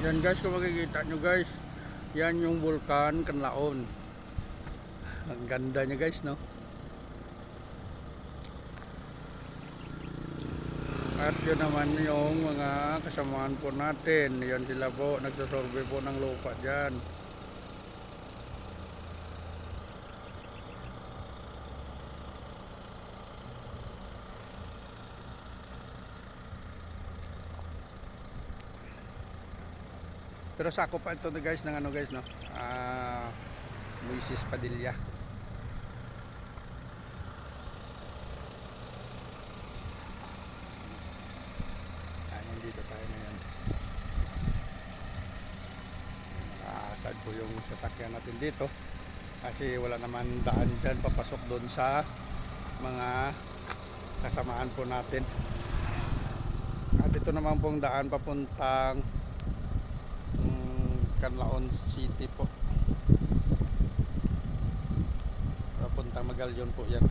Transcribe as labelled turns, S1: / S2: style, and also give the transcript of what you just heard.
S1: Yan guys, kung makikita nyo guys, yan yung Vulcan Canlaon. Ang ganda niya guys, no? At yun naman yung mga kasamaan po natin. Yan sila po, nagsasurvey po ng lupa dyan. Pero sakop pa ito guys ng ano guys, no? Moises Padilla. Nandito tayo ngayon. Asad po yung sasakyan natin dito. Kasi wala naman daan dyan papasok doon sa mga kasamaan po natin. At ito naman pong daan papuntang Canlaon City po, papuntang Magalyon po yan.